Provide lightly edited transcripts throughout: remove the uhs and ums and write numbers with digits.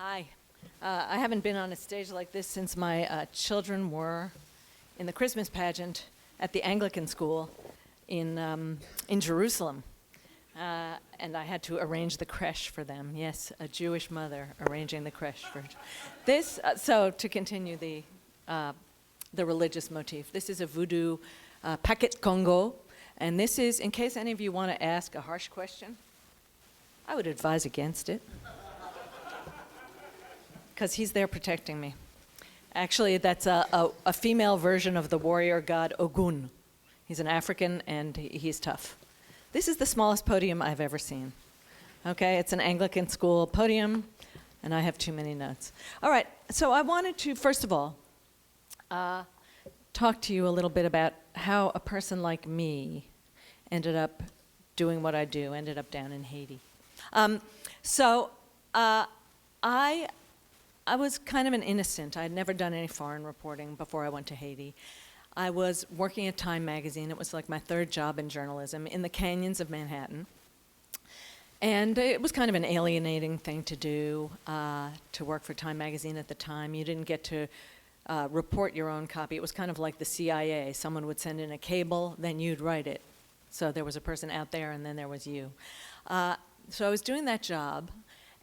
Hi. I haven't been on a stage like this since my children were in the Christmas pageant at the Anglican school in Jerusalem. And I had to arrange the creche for them. Yes, a Jewish mother arranging the creche for this. So to continue the religious motif, this is a Voodoo paquet Congo. And this is, in case any of you want to ask a harsh question, I would advise against it. Because he's there protecting me. Actually, that's a female version of the warrior god Ogun. He's an African, and he's tough. This is the smallest podium I've ever seen. Okay, it's an Anglican school podium, and I have too many notes. All right, so I wanted to, first of all, talk to you a little bit about how a person like me ended up doing what I do, ended up down in Haiti. I was kind of an innocent. I had never done any foreign reporting before I went to Haiti. I was working at Time magazine. It was like my third job in journalism in the canyons of Manhattan. And it was kind of an alienating thing to do, to work for Time magazine at the time. You didn't get to report your own copy. It was kind of like the CIA. Someone would send in a cable, then you'd write it. So there was a person out there, and then there was you. So I was doing that job.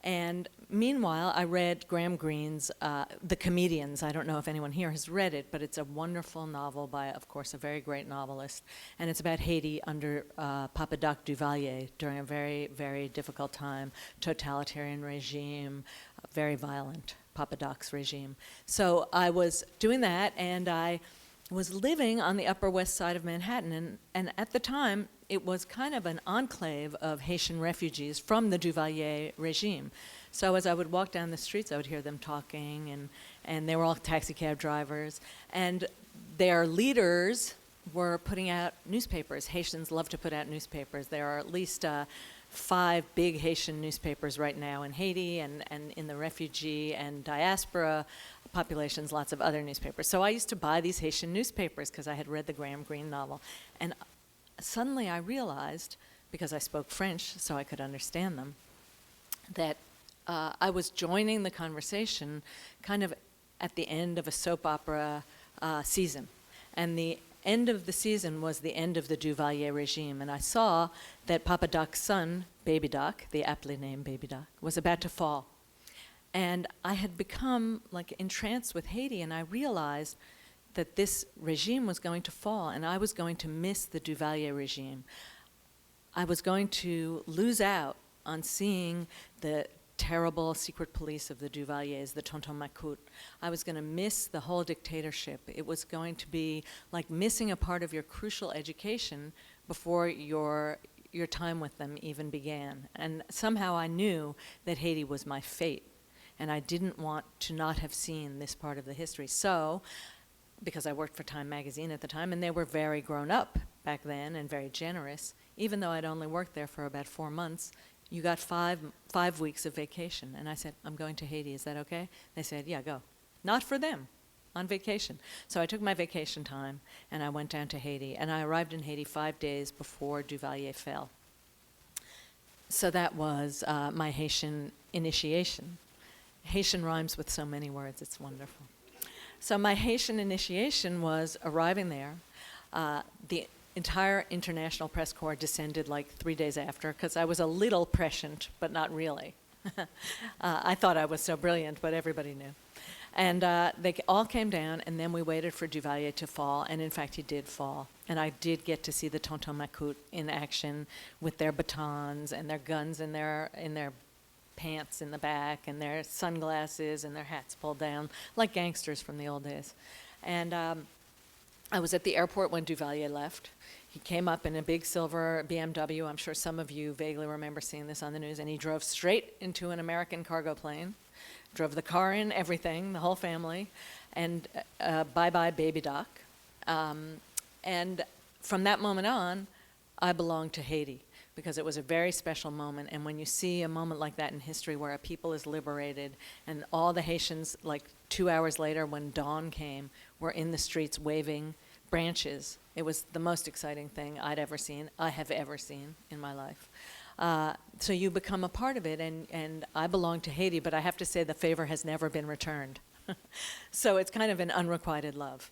And meanwhile, I read Graham Greene's The Comedians. I don't know if anyone here has read it, but it's a wonderful novel by, of course, a very great novelist. And it's about Haiti under Papa Doc Duvalier during a very, very difficult time, totalitarian regime, very violent, Papa Doc's regime. So I was doing that, and I was living on the Upper West Side of Manhattan. And at the time, it was kind of an enclave of Haitian refugees from the Duvalier regime. So as I would walk down the streets, I would hear them talking, and they were all taxi cab drivers. And their leaders were putting out newspapers. Haitians love to put out newspapers. There are at least 5 big Haitian newspapers right now in Haiti and in the refugee and diaspora populations, lots of other newspapers. So I used to buy these Haitian newspapers because I had read the Graham Greene novel. And suddenly I realized, because I spoke French so I could understand them, that I was joining the conversation kind of at the end of a soap opera season. And the end of the season was the end of the Duvalier regime. And I saw that Papa Doc's son, Baby Doc, the aptly named Baby Doc, was about to fall. And I had become like entranced with Haiti, and I realized that this regime was going to fall, and I was going to miss the Duvalier regime. I was going to lose out on seeing the terrible secret police of the Duvaliers, the Tonton Macoute. I was going to miss the whole dictatorship. It was going to be like missing a part of your crucial education before your time with them even began. And somehow I knew that Haiti was my fate, and I didn't want to not have seen this part of the history. So, because I worked for Time magazine at the time, and they were very grown up back then and very generous, even though I'd only worked there for about 4 months, you got five weeks of vacation. And I said, I'm going to Haiti, is that okay? They said, yeah, go. Not for them, on vacation. So I took my vacation time, and I went down to Haiti, and I arrived in Haiti 5 days before Duvalier fell. So that was my Haitian initiation. Haitian rhymes with so many words, it's wonderful. So my Haitian initiation was arriving there. The entire international press corps descended like 3 days after, because I was a little prescient, but not really. I thought I was so brilliant, but everybody knew. And they all came down, and then we waited for Duvalier to fall, and in fact he did fall. And I did get to see the Tonton Macoute in action with their batons and their guns in their pants in the back, and their sunglasses and their hats pulled down, like gangsters from the old days. And I was at the airport when Duvalier left. He came up in a big silver BMW. I'm sure some of you vaguely remember seeing this on the news. And he drove straight into an American cargo plane, drove the car in, everything, the whole family, and bye-bye Baby Doc. And from that moment on, I belonged to Haiti, because it was a very special moment. And when you see a moment like that in history where a people is liberated, and all the Haitians, like 2 hours later when dawn came, were in the streets waving branches, it was the most exciting thing I have ever seen in my life. So you become a part of it, and I belong to Haiti, but I have to say the favor has never been returned. So it's kind of an unrequited love.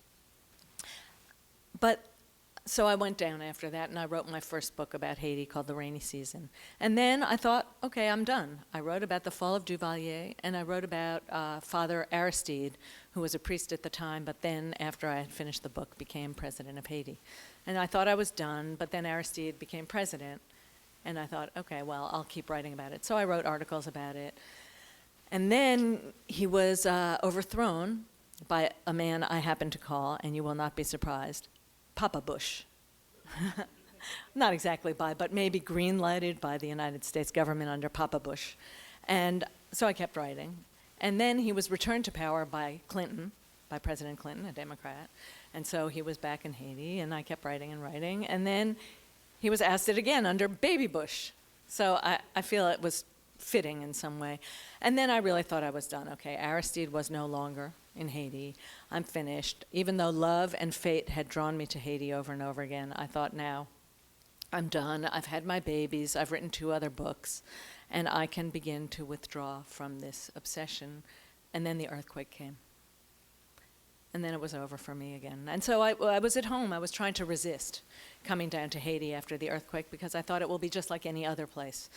But so I went down after that, and I wrote my first book about Haiti called The Rainy Season. And then I thought, okay, I'm done. I wrote about the fall of Duvalier, and I wrote about Father Aristide, who was a priest at the time, but then after I had finished the book, became president of Haiti. And I thought I was done, but then Aristide became president, and I thought, okay, well, I'll keep writing about it. So I wrote articles about it. And then he was overthrown by a man I happen to call, and you will not be surprised, Papa Bush. Not exactly by, but maybe green-lighted by the United States government under Papa Bush. And so I kept writing. And then he was returned to power by Clinton, by President Clinton, a Democrat. And so he was back in Haiti, and I kept writing and writing. And then he was asked it again under Baby Bush. So I feel it was fitting in some way. And then I really thought I was done. Okay, Aristide was no longer in Haiti. I'm finished. Even though love and fate had drawn me to Haiti over and over again, I thought, now I'm done. I've had my babies. I've written 2 other books, and I can begin to withdraw from this obsession. And then the earthquake came. And then it was over for me again. And so I was at home. I was trying to resist coming down to Haiti after the earthquake because I thought it will be just like any other place.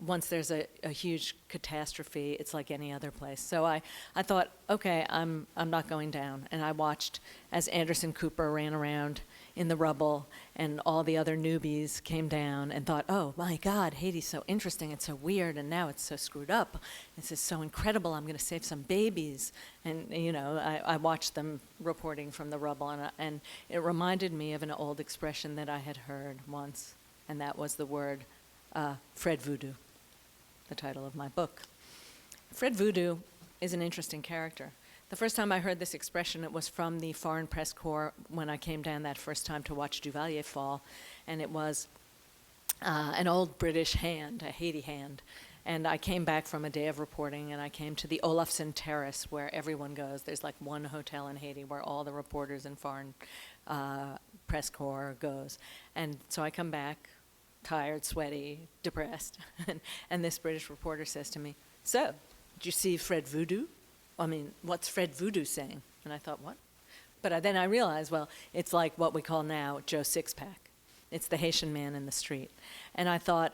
Once there's a huge catastrophe, it's like any other place. So I thought, okay, I'm not going down. And I watched as Anderson Cooper ran around in the rubble and all the other newbies came down and thought, oh my God, Haiti's so interesting, it's so weird, and now it's so screwed up. This is so incredible, I'm gonna save some babies. And you know, I watched them reporting from the rubble, and it reminded me of an old expression that I had heard once, and that was the word Fred Voodoo, the title of my book. Fred Voodoo is an interesting character. The first time I heard this expression, it was from the Foreign Press Corps when I came down that first time to watch Duvalier fall, and it was an old British hand, a Haiti hand. And I came back from a day of reporting, and I came to the Olafson Terrace, where everyone goes. There's like one hotel in Haiti where all the reporters and Foreign Press Corps goes. And so I come back, tired, sweaty, depressed, and this British reporter says to me, so, did you see Fred Voodoo? I mean, what's Fred Voodoo saying? And I thought, what? But then I realized, well, it's like what we call now Joe Sixpack. It's the Haitian man in the street. And I thought,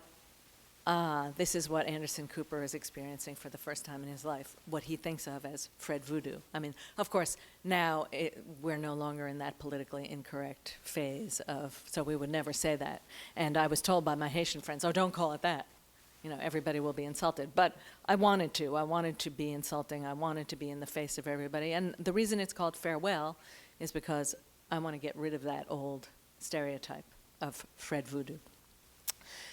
this is what Anderson Cooper is experiencing for the first time in his life, what he thinks of as Fred Voodoo. I mean, of course, now we're no longer in that politically incorrect phase of, so we would never say that. And I was told by my Haitian friends, oh, don't call it that. You know, everybody will be insulted. But I wanted to. I wanted to be insulting. I wanted to be in the face of everybody. And the reason it's called Farewell is because I want to get rid of that old stereotype of Fred Voodoo.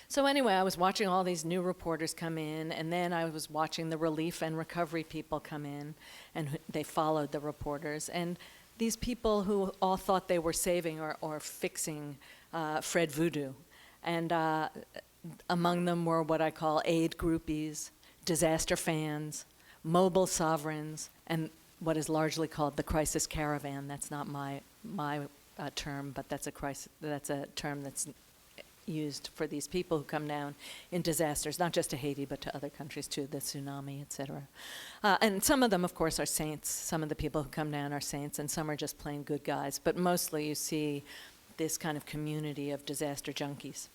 So anyway, I was watching all these new reporters come in, and then I was watching the relief and recovery people come in, and they followed the reporters. And these people who all thought they were saving or fixing Fred Voodoo. And among them were what I call aid groupies, disaster fans, mobile sovereigns, and what is largely called the crisis caravan. That's not my term, but that's a term that's used for these people who come down in disasters, not just to Haiti, but to other countries too, the tsunami, et cetera. And some of them, of course, are saints. Some of the people who come down are saints, and some are just plain good guys. But mostly you see this kind of community of disaster junkies.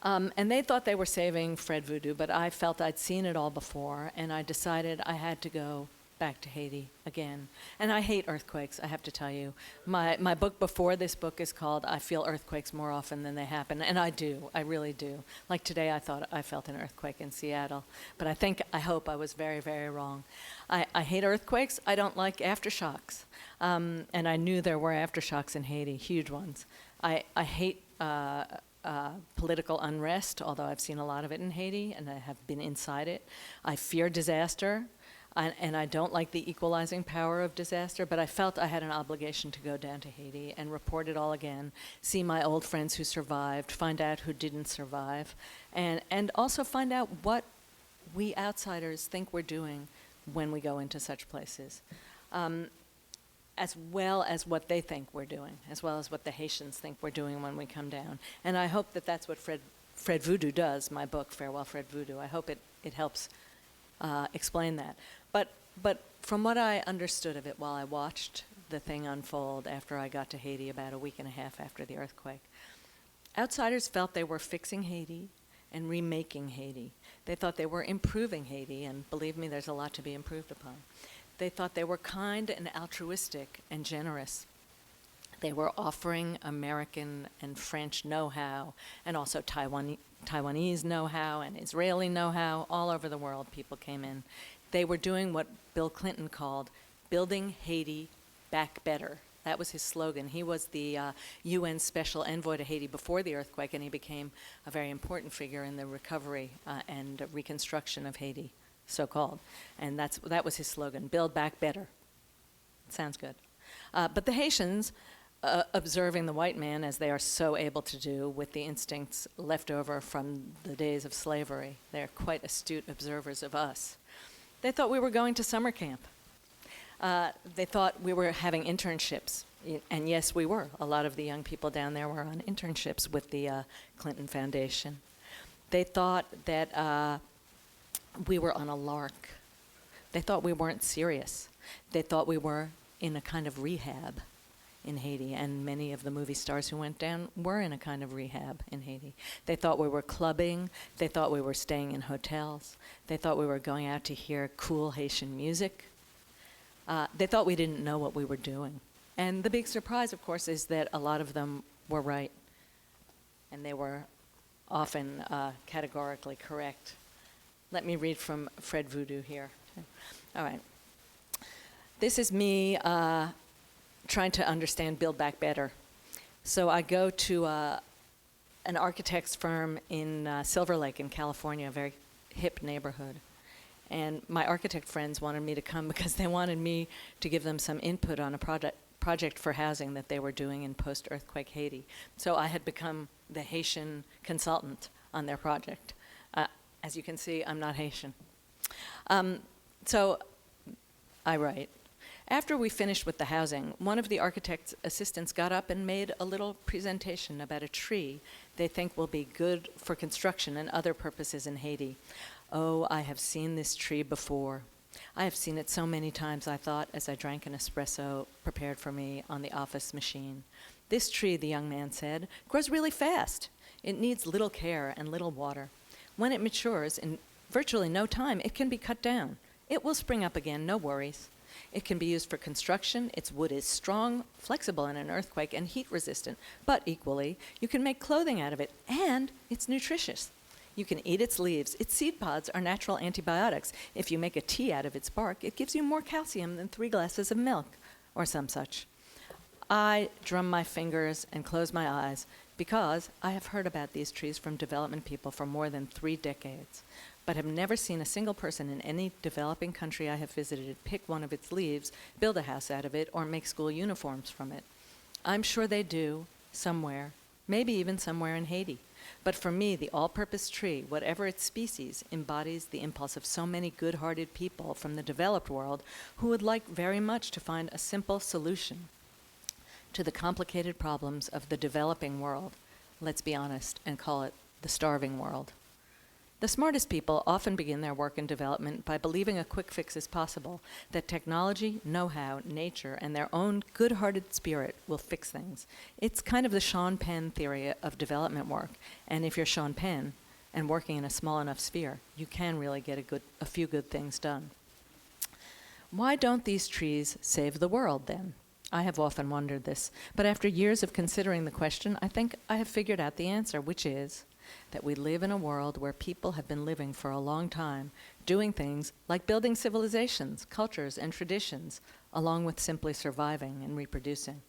And they thought they were saving Fred Voodoo, but I felt I'd seen it all before, and I decided I had to go back to Haiti again. And I hate earthquakes, I have to tell you. My book before this book is called I Feel Earthquakes More Often Than They Happen, and I do, I really do. Like today I thought I felt an earthquake in Seattle, but I hope I was very, very wrong. I hate earthquakes, I don't like aftershocks. And I knew there were aftershocks in Haiti, huge ones. I hate political unrest, although I've seen a lot of it in Haiti, and I have been inside it. I fear disaster, and I don't like the equalizing power of disaster, but I felt I had an obligation to go down to Haiti and report it all again, see my old friends who survived, find out who didn't survive, and also find out what we outsiders think we're doing when we go into such places. As well as what they think we're doing, as well as what the Haitians think we're doing when we come down. And I hope that that's what Fred Fred Voodoo does, my book, Farewell, Fred Voodoo. I hope it helps explain that. But from what I understood of it while I watched the thing unfold after I got to Haiti about a week and a half after the earthquake, outsiders felt they were fixing Haiti and remaking Haiti. They thought they were improving Haiti, and believe me, there's a lot to be improved upon. They thought they were kind and altruistic and generous. They were offering American and French know-how, and also Taiwanese know-how and Israeli know-how. All over the world, people came in. They were doing what Bill Clinton called building Haiti back better. That was his slogan. He was the UN Special Envoy to Haiti before the earthquake, and he became a very important figure in the recovery and reconstruction of Haiti, so-called. And that was his slogan, build back better. Sounds good. But the Haitians, observing the white man, as they are so able to do with the instincts left over from the days of slavery, they're quite astute observers of us. They thought we were going to summer camp. They thought we were having internships, and yes, we were. A lot of the young people down there were on internships with the Clinton Foundation. They thought that we were on a lark. They thought we weren't serious. They thought we were in a kind of rehab in Haiti, and many of the movie stars who went down were in a kind of rehab in Haiti. They thought we were clubbing. They thought we were staying in hotels. They thought we were going out to hear cool Haitian music. They thought we didn't know what we were doing. And the big surprise, of course, is that a lot of them were right. And they were often categorically correct. Let me read from Fred Voodoo here. All right. This is me trying to understand Build Back Better. So I go to an architect's firm in Silver Lake in California, a very hip neighborhood. And my architect friends wanted me to come because they wanted me to give them some input on a project for housing that they were doing in post-earthquake Haiti. So I had become the Haitian consultant on their project. As you can see, I'm not Haitian. So I write. After we finished with the housing, one of the architect's assistants got up and made a little presentation about a tree they think will be good for construction and other purposes in Haiti. Oh, I have seen this tree before. I have seen it so many times, I thought, as I drank an espresso prepared for me on the office machine. This tree, the young man said, grows really fast. It needs little care and little water. When it matures, in virtually no time, it can be cut down. It will spring up again, no worries. It can be used for construction. Its wood is strong, flexible in an earthquake, and heat resistant. But equally, you can make clothing out of it, and it's nutritious. You can eat its leaves. Its seed pods are natural antibiotics. If you make a tea out of its bark, it gives you more calcium than 3 glasses of milk, or some such. I drum my fingers and close my eyes because I have heard about these trees from development people for more than 3 decades, but have never seen a single person in any developing country I have visited pick one of its leaves, build a house out of it, or make school uniforms from it. I'm sure they do, somewhere, maybe even somewhere in Haiti. But for me, the all-purpose tree, whatever its species, embodies the impulse of so many good-hearted people from the developed world who would like very much to find a simple solution to the complicated problems of the developing world, let's be honest, and call it the starving world. The smartest people often begin their work in development by believing a quick fix is possible, that technology, know-how, nature, and their own good-hearted spirit will fix things. It's kind of the Sean Penn theory of development work, and if you're Sean Penn and working in a small enough sphere, you can really get a few good things done. Why don't these trees save the world, then? I have often wondered this, but after years of considering the question, I think I have figured out the answer, which is that we live in a world where people have been living for a long time, doing things like building civilizations, cultures, and traditions, along with simply surviving and reproducing.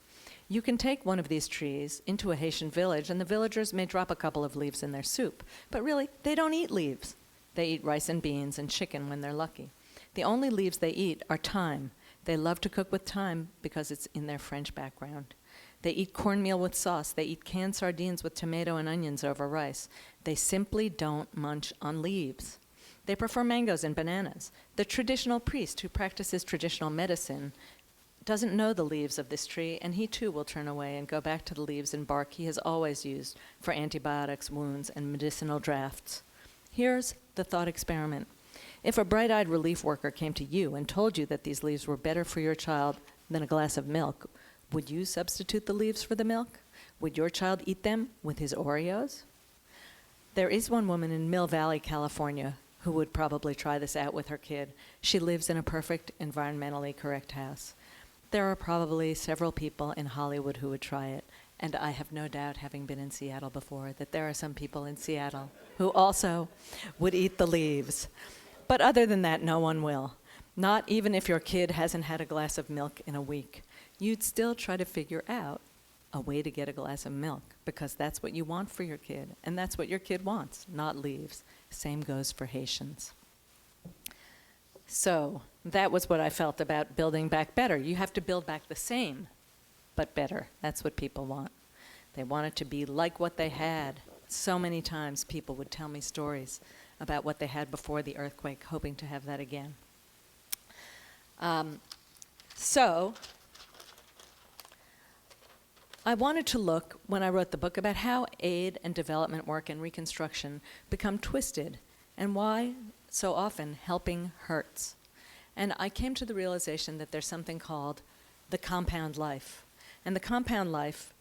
You can take one of these trees into a Haitian village, and the villagers may drop a couple of leaves in their soup, but really, they don't eat leaves. They eat rice and beans and chicken when they're lucky. The only leaves they eat are thyme. They love to cook with thyme because it's in their French background. They eat cornmeal with sauce. They eat canned sardines with tomato and onions over rice. They simply don't munch on leaves. They prefer mangoes and bananas. The traditional priest who practices traditional medicine doesn't know the leaves of this tree, and he too will turn away and go back to the leaves and bark he has always used for antibiotics, wounds, and medicinal drafts. Here's the thought experiment. If a bright-eyed relief worker came to you and told you that these leaves were better for your child than a glass of milk, would you substitute the leaves for the milk? Would your child eat them with his Oreos? There is one woman in Mill Valley, California, who would probably try this out with her kid. She lives in a perfect, environmentally correct house. There are probably several people in Hollywood who would try it, and I have no doubt, having been in Seattle before, that there are some people in Seattle who also would eat the leaves. But other than that, no one will. Not even if your kid hasn't had a glass of milk in a week. You'd still try to figure out a way to get a glass of milk, because that's what you want for your kid, and that's what your kid wants, not leaves. Same goes for Haitians. So that was what I felt about building back better. You have to build back the same, but better. That's what people want. They want it to be like what they had. So many times people would tell me stories about what they had before the earthquake, hoping to have that again. So I wanted to look, when I wrote the book, about how aid and development work and reconstruction become twisted and why so often helping hurts. And I came to the realization that there's something called the compound life. And the compound life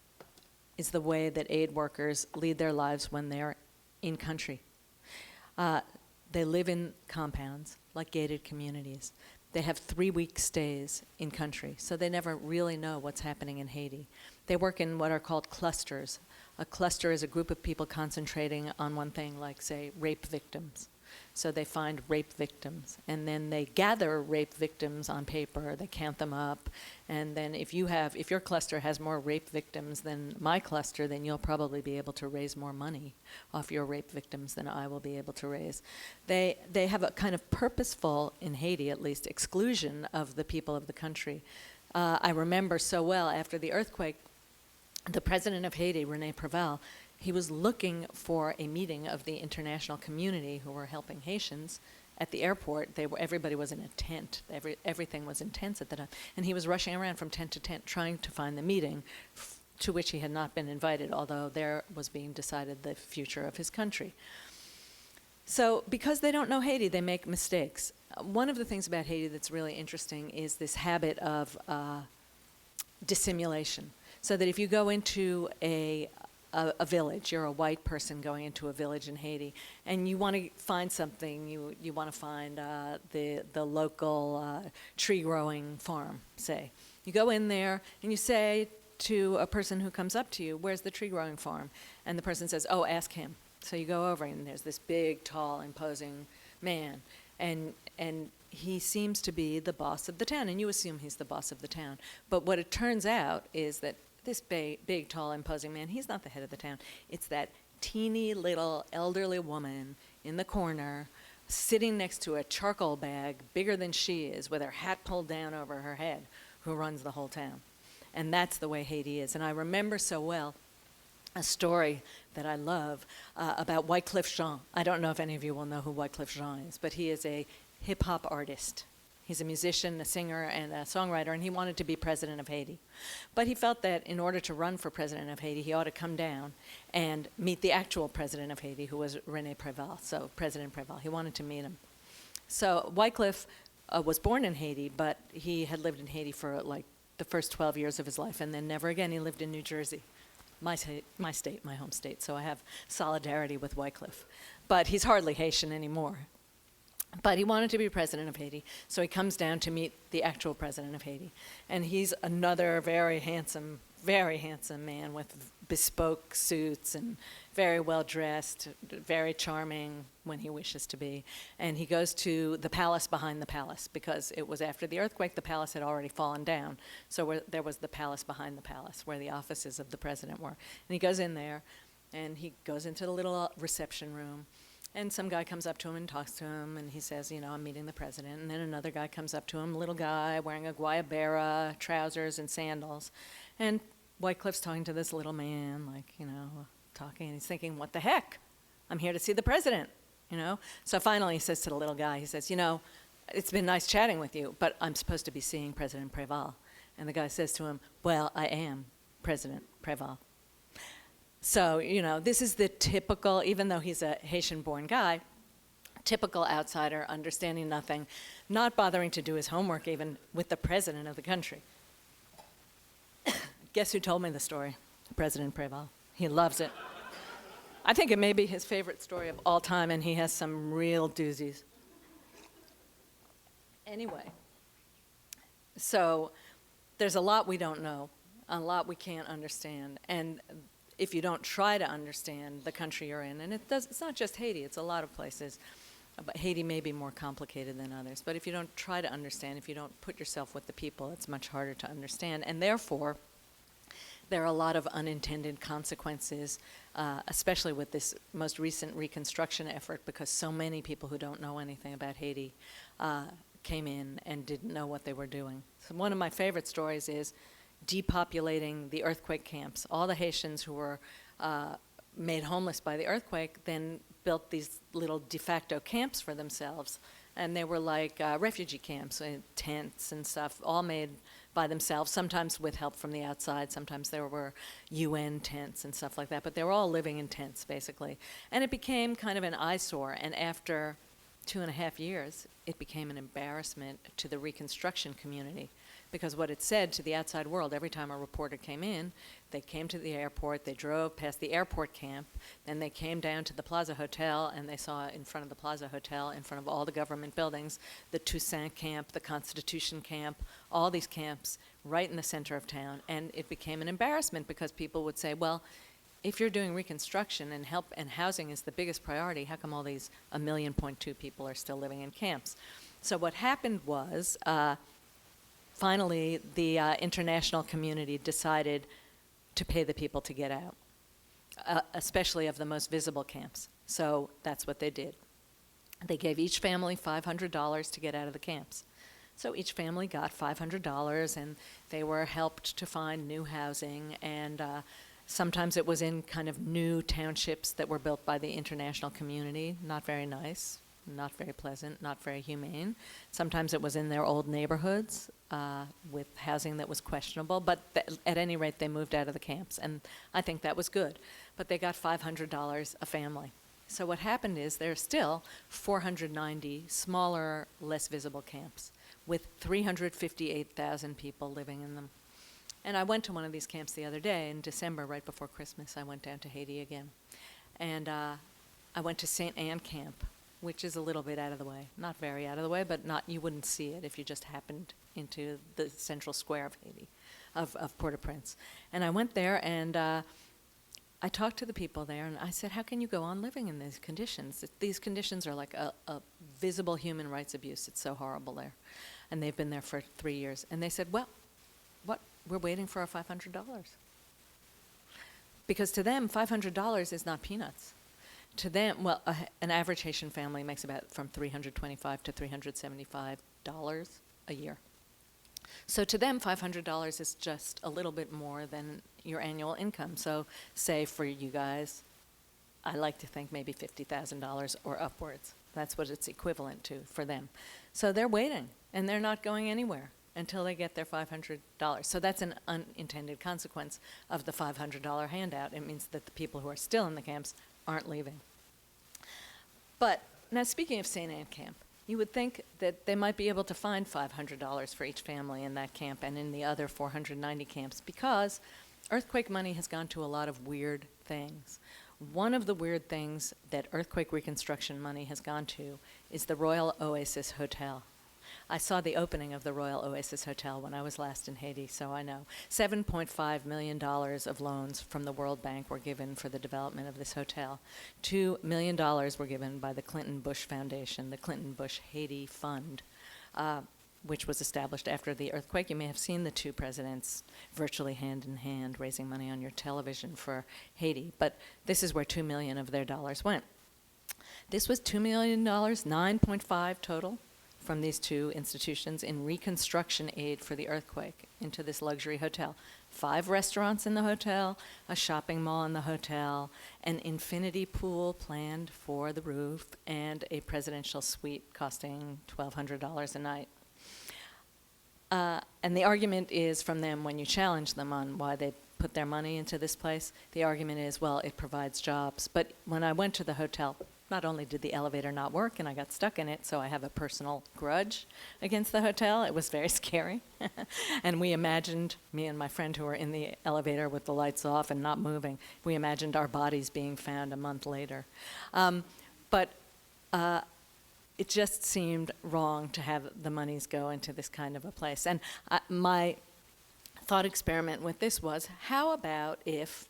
is the way that aid workers lead their lives when they're in country. They live in compounds, like gated communities. They have 3-week stays in country, so they never really know what's happening in Haiti. They work in what are called clusters. A cluster is a group of people concentrating on one thing, like, say, rape victims. So they find rape victims, and then they gather rape victims on paper, they count them up, and then if your cluster has more rape victims than my cluster, then you'll probably be able to raise more money off your rape victims than I will be able to raise. They have a kind of purposeful, in Haiti at least, exclusion of the people of the country. I remember so well after the earthquake, the president of Haiti, René Préval, he was looking for a meeting of the international community who were helping Haitians at the airport. Everybody was in a tent. Everything was in tents at the time. And he was rushing around from tent to tent trying to find the meeting to which he had not been invited, although there was being decided the future of his country. So because they don't know Haiti, they make mistakes. One of the things about Haiti that's really interesting is this habit of dissimulation. So that if you go into a village, you're a white person going into a village in Haiti, and you want to find something, you want to find the local tree growing farm, say. You go in there and you say to a person who comes up to you, "Where's the tree growing farm?" And the person says, "Oh, ask him." So you go over and there's this big, tall, imposing man, and he seems to be the boss of the town, and you assume he's the boss of the town. But what it turns out is that this big, tall, imposing man, he's not the head of the town. It's that teeny little elderly woman in the corner sitting next to a charcoal bag bigger than she is with her hat pulled down over her head, who runs the whole town. And that's the way Haiti is. And I remember so well a story that I love about Wycliffe Jean. I don't know if any of you will know who Wycliffe Jean is, but he is a hip-hop artist. He's a musician, a singer, and a songwriter, and he wanted to be president of Haiti. But he felt that in order to run for president of Haiti, he ought to come down and meet the actual president of Haiti, who was René Préval, so President Préval. He wanted to meet him. So Wycliffe was born in Haiti, but he had lived in Haiti for like the first 12 years of his life, and then never again. He lived in New Jersey, my state, my home state, so I have solidarity with Wycliffe. But he's hardly Haitian anymore. But he wanted to be president of Haiti, so he comes down to meet the actual president of Haiti. And he's another very handsome man with bespoke suits and very well dressed, very charming when he wishes to be. And he goes to the palace behind the palace, because it was after the earthquake, the palace had already fallen down. So there was the palace behind the palace where the offices of the president were. And he goes in there, and he goes into the little reception room. And some guy comes up to him and talks to him, and he says, I'm meeting the president. And then another guy comes up to him, a little guy wearing a guayabera, trousers, and sandals. And Wycliffe's talking to this little man, talking, and he's thinking, what the heck? I'm here to see the president, So finally he says to the little guy, he says, it's been nice chatting with you, but I'm supposed to be seeing President Préval. And the guy says to him, well, I am President Préval. So, you know, this is the typical, even though he's a Haitian-born guy, typical outsider, understanding nothing, not bothering to do his homework even with the president of the country. Guess who told me the story? President Préval. He loves it. I think it may be his favorite story of all time, and he has some real doozies. Anyway, so there's a lot we don't know, a lot we can't understand, and if you don't try to understand the country you're in, and it's not just Haiti, it's a lot of places, but Haiti may be more complicated than others, but if you don't try to understand, if you don't put yourself with the people, it's much harder to understand, and therefore, there are a lot of unintended consequences, especially with this most recent reconstruction effort, because so many people who don't know anything about Haiti came in and didn't know what they were doing. So one of my favorite stories is depopulating the earthquake camps. All the Haitians who were made homeless by the earthquake then built these little de facto camps for themselves. And they were like refugee camps, tents and stuff, all made by themselves, sometimes with help from the outside. Sometimes there were UN tents and stuff like that. But they were all living in tents, basically. And it became kind of an eyesore. And after 2.5 years, it became an embarrassment to the reconstruction community. Because what it said to the outside world, every time a reporter came in, they came to the airport, they drove past the airport camp, then they came down to the Plaza Hotel, and they saw in front of the Plaza Hotel, in front of all the government buildings, the Toussaint camp, the Constitution camp, all these camps right in the center of town. And it became an embarrassment because people would say, well, if you're doing reconstruction and help and housing is the biggest priority, how come all these 1.2 million people are still living in camps? So what happened was, finally, the international community decided to pay the people to get out, especially of the most visible camps. So that's what they did. They gave each family $500 to get out of the camps. So each family got $500, and they were helped to find new housing, and sometimes it was in kind of new townships that were built by the international community, not very nice, not very pleasant, not very humane. Sometimes it was in their old neighborhoods with housing that was questionable, but at any rate, they moved out of the camps, and I think that was good. But they got $500 a family. So what happened is there are still 490 smaller, less visible camps with 358,000 people living in them. And I went to one of these camps the other day in December, right before Christmas. I went down to Haiti again. And I went to St. Anne Camp, which is a little bit out of the way. Not very out of the way, but you wouldn't see it if you just happened into the central square of Haiti, of Port-au-Prince. And I went there, and I talked to the people there, and I said, how can you go on living in these conditions? These conditions are like a visible human rights abuse. It's so horrible there. And they've been there for 3 years. And they said, well, what? We're waiting for our $500. Because to them, $500 is not peanuts. To them, well, an average Haitian family makes about from $325 to $375 a year. So to them, $500 is just a little bit more than your annual income. So say for you guys, I like to think maybe $50,000 or upwards. That's what it's equivalent to for them. So they're waiting, and they're not going anywhere until they get their $500. So that's an unintended consequence of the $500 handout. It means that the people who are still in the camps aren't leaving. But now speaking of St. Anne Camp, you would think that they might be able to find $500 for each family in that camp and in the other 490 camps, because earthquake money has gone to a lot of weird things. One of the weird things that earthquake reconstruction money has gone to is the Royal Oasis Hotel. I saw the opening of the Royal Oasis Hotel when I was last in Haiti, so I know. $7.5 million of loans from the World Bank were given for the development of this hotel. $2 million were given by the Clinton-Bush Foundation, the Clinton-Bush Haiti Fund, which was established after the earthquake. You may have seen the two presidents virtually hand in hand raising money on your television for Haiti, but this is where $2 million of their dollars went. This was $2 million, 9.5 total, from these two institutions in reconstruction aid for the earthquake into this luxury hotel. 5 restaurants in the hotel, a shopping mall in the hotel, an infinity pool planned for the roof, and a presidential suite costing $1,200 a night. And the argument is from them when you challenge them on why they put their money into this place, the argument is, well, it provides jobs. But when I went to the hotel, not only did the elevator not work and I got stuck in it, so I have a personal grudge against the hotel. It was very scary. And we imagined, me and my friend who were in the elevator with the lights off and not moving, we imagined our bodies being found a month later. But it just seemed wrong to have the monies go into this kind of a place. And my thought experiment with this was, how about if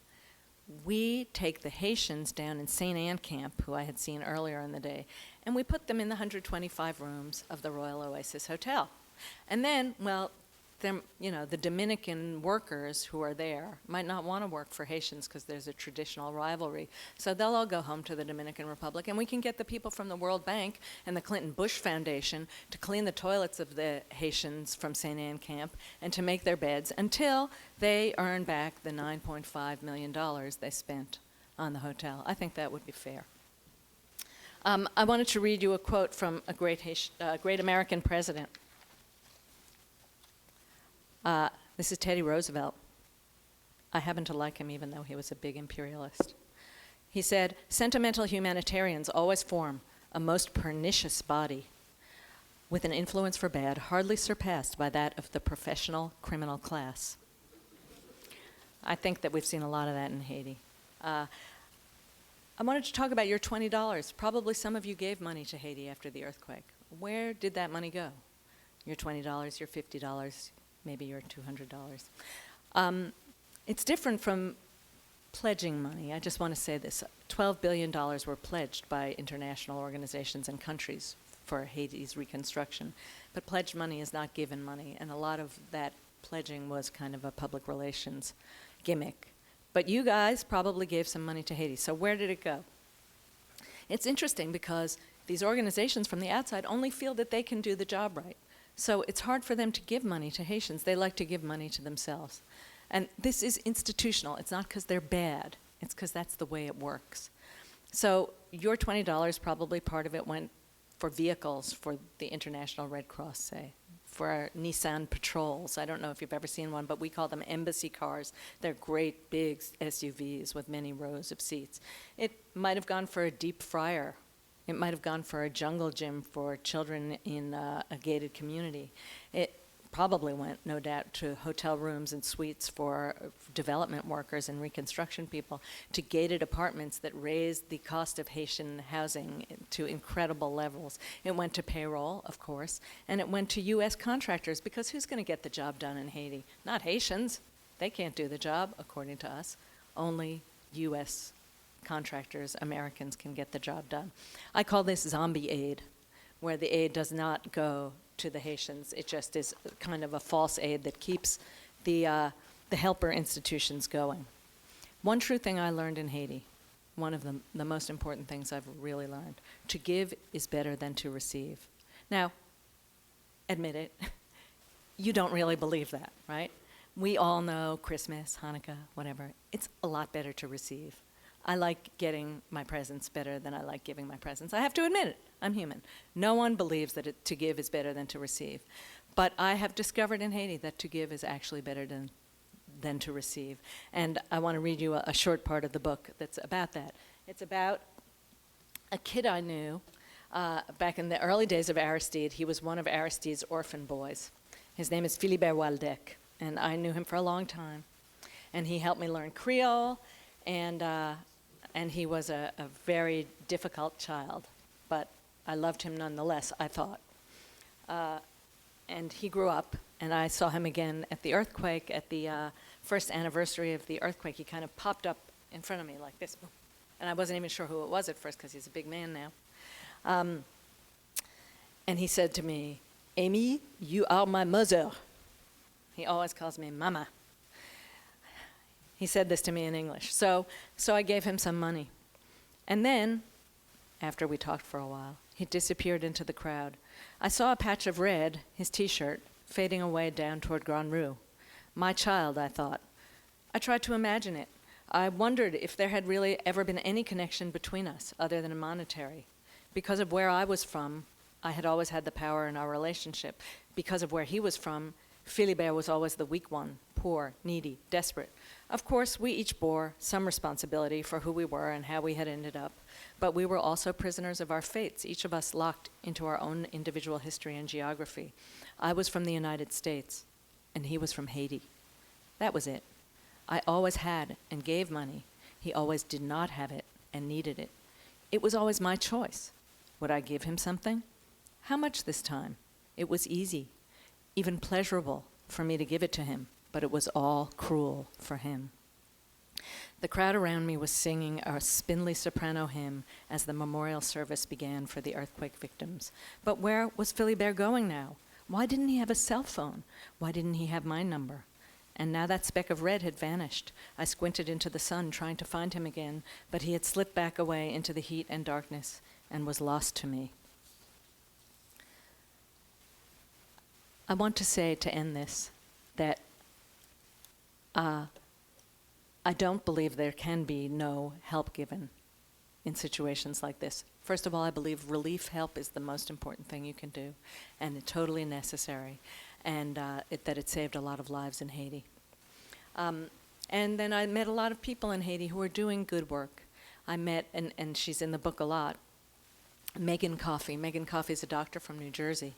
we take the Haitians down in St. Anne Camp, who I had seen earlier in the day, and we put them in the 125 rooms of the Royal Oasis Hotel. And then, well, the Dominican workers who are there might not want to work for Haitians because there's a traditional rivalry. So they'll all go home to the Dominican Republic, and we can get the people from the World Bank and the Clinton Bush Foundation to clean the toilets of the Haitians from St. Anne Camp and to make their beds until they earn back the $9.5 million they spent on the hotel. I think that would be fair. I wanted to read you a quote from a great American president. This is Teddy Roosevelt. I happen to like him even though he was a big imperialist. He said, "Sentimental humanitarians always form a most pernicious body with an influence for bad hardly surpassed by that of the professional criminal class." I think that we've seen a lot of that in Haiti. I wanted to talk about your $20. Probably some of you gave money to Haiti after the earthquake. Where did that money go? Your $20, your $50, maybe your $200. It's different from pledging money. I just want to say this. $12 billion were pledged by international organizations and countries for Haiti's reconstruction. But pledged money is not given money, and a lot of that pledging was kind of a public relations gimmick. But you guys probably gave some money to Haiti. So where did it go? It's interesting because these organizations from the outside only feel that they can do the job right. So it's hard for them to give money to Haitians. They like to give money to themselves. And this is institutional. It's not because they're bad. It's because that's the way it works. So your $20, probably part of it went for vehicles for the International Red Cross, say, for our Nissan Patrols. I don't know if you've ever seen one, but we call them embassy cars. They're great big SUVs with many rows of seats. It might have gone for a deep fryer. It might have gone for a jungle gym for children in a gated community. It probably went, no doubt, to hotel rooms and suites for development workers and reconstruction people, to gated apartments that raised the cost of Haitian housing to incredible levels. It went to payroll, of course, and it went to U.S. contractors, because who's going to get the job done in Haiti? Not Haitians. They can't do the job, according to us. Only U.S. contractors, Americans, can get the job done. I call this zombie aid, where the aid does not go to the Haitians. It just is kind of a false aid that keeps the helper institutions going. One true thing I learned in Haiti, one of the most important things I've really learned, to give is better than to receive. Now, admit it, you don't really believe that, right? We all know Christmas, Hanukkah, whatever. It's a lot better to receive. I like getting my presents better than I like giving my presents. I have to admit it. I'm human. No one believes that to give is better than to receive. But I have discovered in Haiti that to give is actually better than to receive. And I want to read you a short part of the book that's about that. It's about a kid I knew back in the early days of Aristide. He was one of Aristide's orphan boys. His name is Philibert Waldeck, and I knew him for a long time. And he helped me learn Creole, and he was a very difficult child, but I loved him nonetheless, I thought. And he grew up, and I saw him again at the earthquake, at the first anniversary of the earthquake. He kind of popped up in front of me like this, and I wasn't even sure who it was at first because he's a big man now. And he said to me, "Amy, you are my mother." He always calls me Mama. He said this to me in English. So I gave him some money. And then, after we talked for a while, he disappeared into the crowd. I saw a patch of red, his T-shirt, fading away down toward Grand Rue. My child, I thought. I tried to imagine it. I wondered if there had really ever been any connection between us, other than monetary. Because of where I was from, I had always had the power in our relationship. Because of where he was from, Philibert was always the weak one, poor, needy, desperate. Of course, we each bore some responsibility for who we were and how we had ended up, but we were also prisoners of our fates, each of us locked into our own individual history and geography. I was from the United States, and he was from Haiti. That was it. I always had and gave money. He always did not have it and needed it. It was always my choice. Would I give him something? How much this time? It was easy, even pleasurable for me to give it to him, but it was all cruel for him. The crowd around me was singing a spindly soprano hymn as the memorial service began for the earthquake victims. But where was Philibert going now? Why didn't he have a cell phone? Why didn't he have my number? And now that speck of red had vanished. I squinted into the sun, trying to find him again, but he had slipped back away into the heat and darkness and was lost to me. I want to say, to end this, that I don't believe there can be no help given in situations like this. First of all, I believe relief help is the most important thing you can do, and it's totally necessary, and that it saved a lot of lives in Haiti. And then I met a lot of people in Haiti who are doing good work. I met, and she's in the book a lot, Megan Coffey. Megan Coffey is a doctor from New Jersey,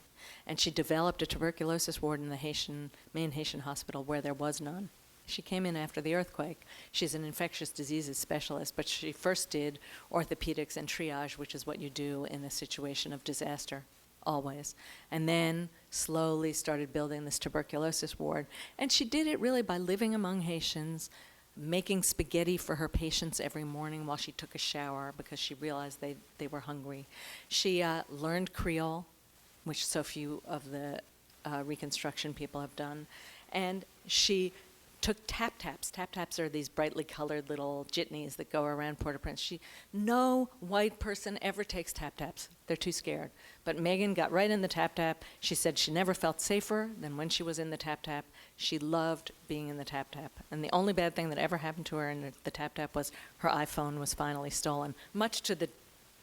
and she developed a tuberculosis ward in the main Haitian hospital where there was none. She came in after the earthquake. She's an infectious diseases specialist, but she first did orthopedics and triage, which is what you do in a situation of disaster, always. And then slowly started building this tuberculosis ward. And she did it really by living among Haitians, making spaghetti for her patients every morning while she took a shower because she realized they were hungry. She learned Creole, which so few of the Reconstruction people have done. And she took tap-taps. Tap-taps are these brightly colored little jitneys that go around Port-au-Prince. No white person ever takes tap-taps. They're too scared. But Megan got right in the tap-tap. She said she never felt safer than when she was in the tap-tap. She loved being in the tap-tap. And the only bad thing that ever happened to her in the tap-tap was her iPhone was finally stolen, much to the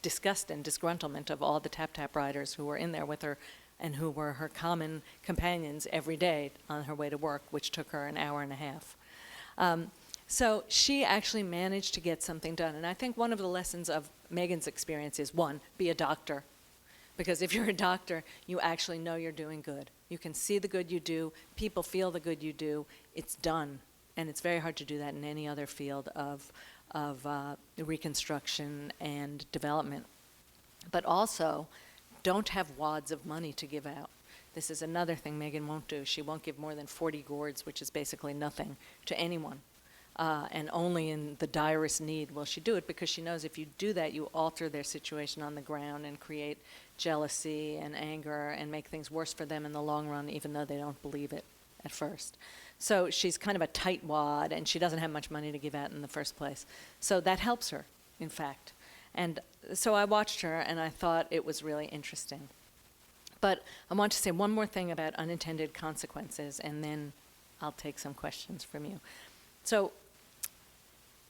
disgust and disgruntlement of all the tap-tap riders who were in there with her and who were her common companions every day on her way to work, which took her an hour and a half. So she actually managed to get something done. And I think one of the lessons of Megan's experience is, one, be a doctor. Because if you're a doctor, you actually know you're doing good. You can see the good you do. People feel the good you do. It's done. And it's very hard to do that in any other field of reconstruction and development. But also, don't have wads of money to give out. This is another thing Megan won't do. She won't give more than 40 gourds, which is basically nothing, to anyone. And only in the direst need will she do it, because she knows if you do that, you alter their situation on the ground and create jealousy and anger and make things worse for them in the long run, even though they don't believe it at first. So she's kind of a tight wad, and she doesn't have much money to give out in the first place. So that helps her, in fact. And so I watched her, and I thought it was really interesting. But I want to say one more thing about unintended consequences, and then I'll take some questions from you. So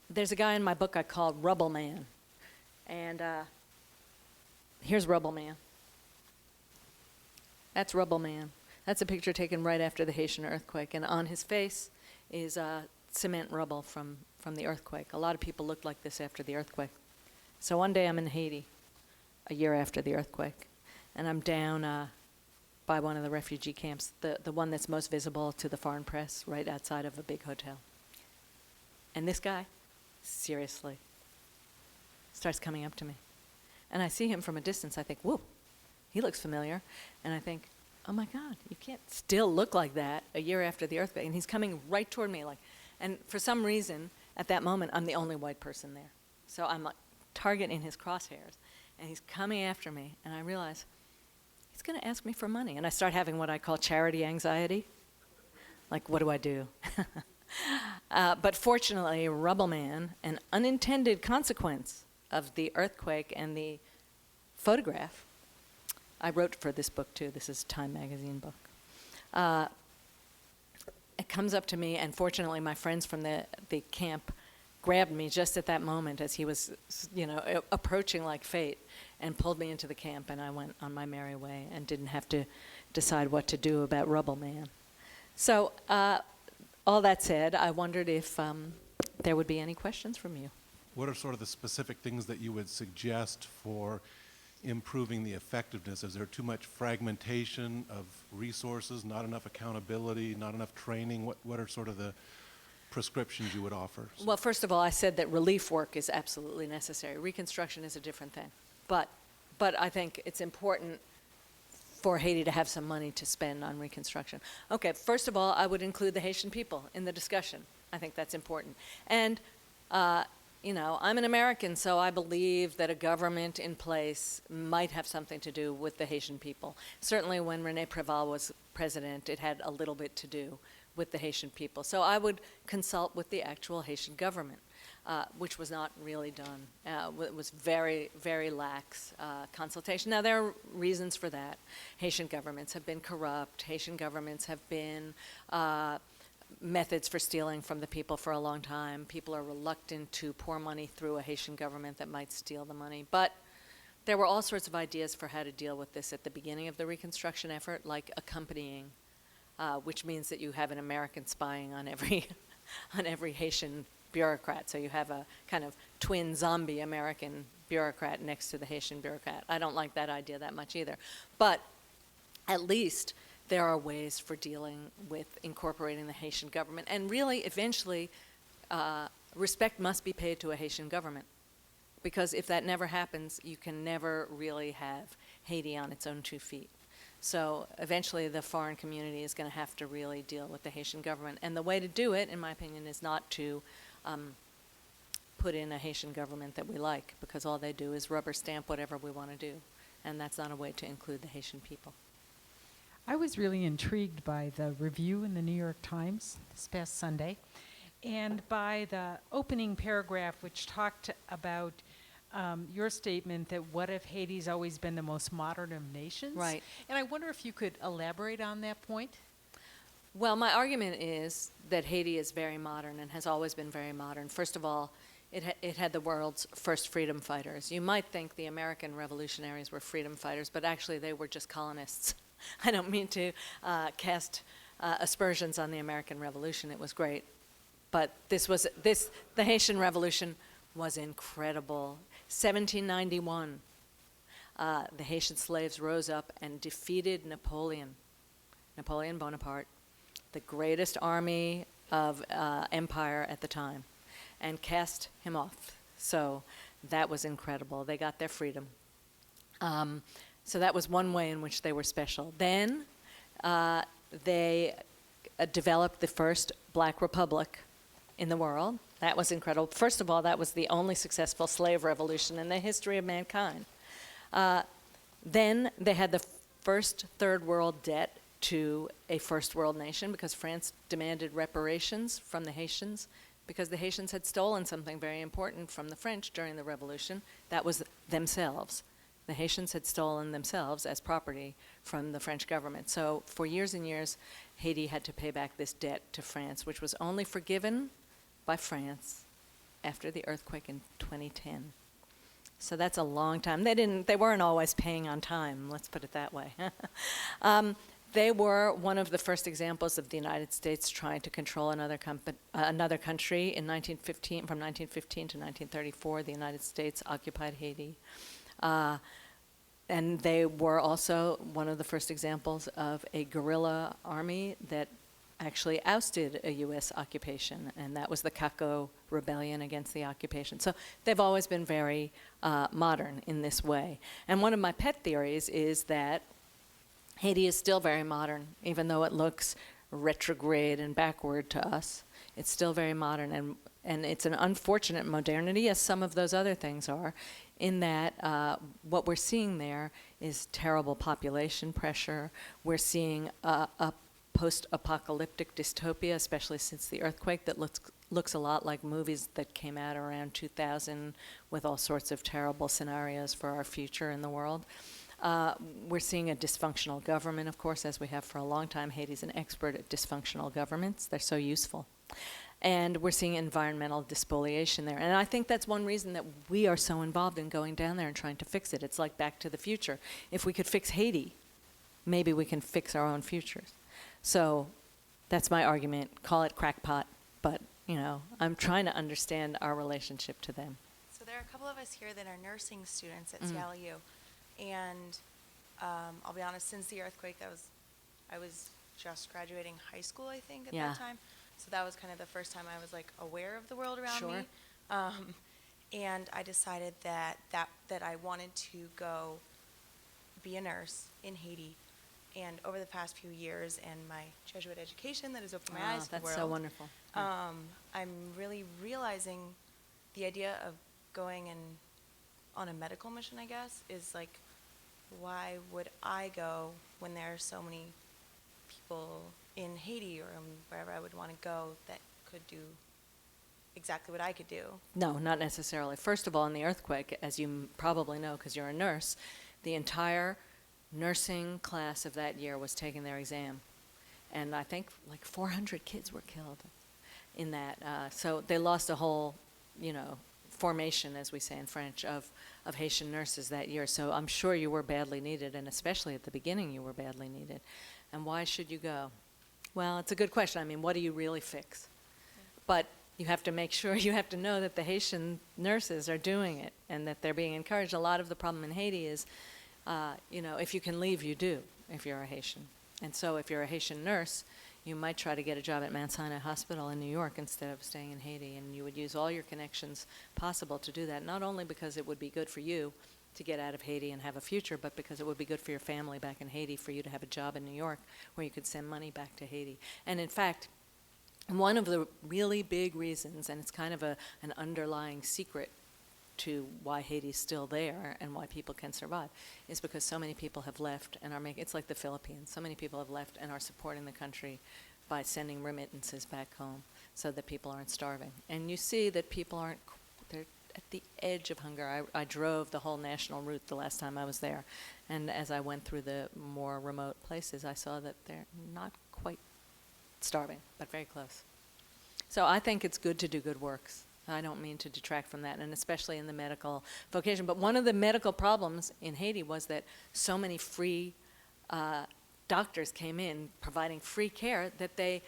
there's a guy in my book I called Rubble Man. And here's Rubble Man. That's Rubble Man. That's a picture taken right after the Haitian earthquake. And on his face is cement rubble from the earthquake. A lot of people looked like this after the earthquake. So one day I'm in Haiti, a year after the earthquake, and I'm down by one of the refugee camps, the one that's most visible to the foreign press, right outside of a big hotel. And this guy, seriously, starts coming up to me. And I see him from a distance. I think, whoa, he looks familiar. And I think, oh my God, you can't still look like that a year after the earthquake. And he's coming right toward me. And for some reason, at that moment, I'm the only white person there. So I'm like, target in his crosshairs, and he's coming after me, and I realize he's going to ask me for money, and I start having what I call charity anxiety. Like, what do I do? But fortunately, Rubble Man, an unintended consequence of the earthquake and the photograph, I wrote for this book too. This is a Time magazine book. It comes up to me, and fortunately, my friends from the camp grabbed me just at that moment as he was, approaching like fate, and pulled me into the camp, and I went on my merry way and didn't have to decide what to do about Rubble Man. So, all that said, I wondered if there would be any questions from you. What are sort of the specific things that you would suggest for improving the effectiveness? Is there too much fragmentation of resources, not enough accountability, not enough training? What are sort of the prescriptions you would offer? Well, first of all, I said that relief work is absolutely necessary. Reconstruction is a different thing. But I think it's important for Haiti to have some money to spend on reconstruction. Okay, first of all, I would include the Haitian people in the discussion. I think that's important. And, you know, I'm an American, so I believe that a government in place might have something to do with the Haitian people. Certainly when René Préval was president, it had a little bit to do with the Haitian people. So I would consult with the actual Haitian government, which was not really done. It was very, very lax consultation. Now, there are reasons for that. Haitian governments have been corrupt. Haitian governments have been methods for stealing from the people for a long time. People are reluctant to pour money through a Haitian government that might steal the money. But there were all sorts of ideas for how to deal with this at the beginning of the reconstruction effort, like accompanying, which means that you have an American spying on every on every Haitian bureaucrat. So you have a kind of twin zombie American bureaucrat next to the Haitian bureaucrat. I don't like that idea that much either. But at least there are ways for dealing with incorporating the Haitian government. And really, eventually, respect must be paid to a Haitian government. Because if that never happens, you can never really have Haiti on its own 2 feet. So eventually the foreign community is going to have to really deal with the Haitian government. And the way to do it, in my opinion, is not to put in a Haitian government that we like, because all they do is rubber stamp whatever we want to do. And that's not a way to include the Haitian people. I was really intrigued by the review in the New York Times this past Sunday, and by the opening paragraph, which talked about your statement that what if Haiti's always been the most modern of nations? Right. And I wonder if you could elaborate on that point. Well, my argument is that Haiti is very modern and has always been very modern. First of all, it had the world's first freedom fighters. You might think the American revolutionaries were freedom fighters, but actually they were just colonists. I don't mean to cast aspersions on the American Revolution. It was great. But the Haitian Revolution was incredible. 1791, the Haitian slaves rose up and defeated Napoleon Bonaparte, the greatest army of empire at the time, and cast him off. So that was incredible. They got their freedom. So that was one way in which they were special. Then they developed the first black republic in the world. That was incredible. First of all, that was the only successful slave revolution in the history of mankind. Then they had the first third world debt to a first world nation, because France demanded reparations from the Haitians, because the Haitians had stolen something very important from the French during the revolution. That was themselves. The Haitians had stolen themselves as property from the French government. So for years and years, Haiti had to pay back this debt to France, which was only forgiven by France after the earthquake in 2010. So that's a long time. They weren't always paying on time, let's put it that way. They were one of the first examples of the United States trying to control another country. In 1915, from 1915 to 1934, the United States occupied Haiti. And they were also one of the first examples of a guerrilla army that actually ousted a U.S. occupation, and that was the Caco Rebellion against the occupation. So they've always been very modern in this way. And one of my pet theories is that Haiti is still very modern, even though it looks retrograde and backward to us. It's still very modern, and it's an unfortunate modernity, as some of those other things are, in that what we're seeing there is terrible population pressure. We're seeing a post-apocalyptic dystopia, especially since the earthquake, that looks a lot like movies that came out around 2000 with all sorts of terrible scenarios for our future in the world. We're seeing a dysfunctional government, of course, as we have for a long time. Haiti's an expert at dysfunctional governments. They're so useful. And we're seeing environmental despoliation there. And I think that's one reason that we are so involved in going down there and trying to fix it. It's like Back to the Future. If we could fix Haiti, maybe we can fix our own futures. So That's my argument. Call it crackpot, but, you know, I'm trying to understand our relationship to them. So there are a couple of us here that are nursing students at Mm. Seattle U, and I'll be honest, since the earthquake, I was just graduating high school, I think, at Yeah. that time. So that was kind of the first time I was like aware of the world around Sure. me. And I decided that I wanted to go be a nurse in Haiti. And over the past few years and my Jesuit education that has opened my eyes to the That's world, so wonderful. I'm really realizing the idea of going on a medical mission, I guess, is like, why would I go when there are so many people in Haiti or wherever I would want to go that could do exactly what I could do? No, not necessarily. First of all, in the earthquake, as you probably know because you're a nurse, the entire nursing class of that year was taking their exam. And I think like 400 kids were killed in that. So they lost a whole, you know, formation, as we say in French, of Haitian nurses that year. So I'm sure you were badly needed, and especially at the beginning you were badly needed. And why should you go? Well, it's a good question. I mean, what do you really fix? But you have to make sure, you have to know that the Haitian nurses are doing it and that they're being encouraged. A lot of the problem in Haiti is, you know, if you can leave, you do, if you're a Haitian. And so if you're a Haitian nurse, you might try to get a job at Mount Sinai Hospital in New York instead of staying in Haiti. And you would use all your connections possible to do that, not only because it would be good for you to get out of Haiti and have a future, but because it would be good for your family back in Haiti for you to have a job in New York where you could send money back to Haiti. And in fact, one of the really big reasons, and it's kind of an underlying secret to why Haiti's still there and why people can survive, is because so many people have left and are making, it's like the Philippines, so many people have left and are supporting the country by sending remittances back home so that people aren't starving. And you see that people aren't, they're at the edge of hunger. I drove the whole national route the last time I was there, and as I went through the more remote places, I saw that they're not quite starving, but very close. So I think it's good to do good works. I don't mean to detract from that, and especially in the medical vocation. But one of the medical problems in Haiti was that so many free doctors came in providing free care that they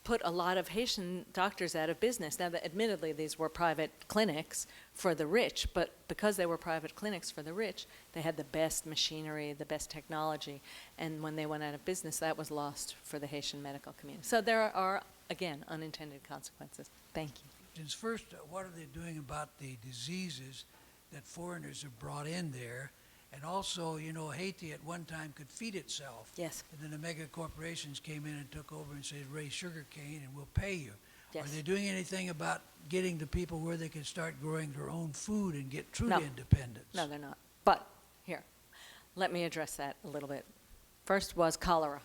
put a lot of Haitian doctors out of business. Now, admittedly, these were private clinics for the rich, but because they were private clinics for the rich, they had the best machinery, the best technology, and when they went out of business, that was lost for the Haitian medical community. So there are, again, unintended consequences. Thank you. First, what are they doing about the diseases that foreigners have brought in there? And also, you know, Haiti at one time could feed itself. Yes. And then the mega corporations came in and took over and said, raise sugar cane and we'll pay you. Yes. Are they doing anything about getting the people where they can start growing their own food and get true No. independence? No, they're not. But here, let me address that a little bit. First was cholera.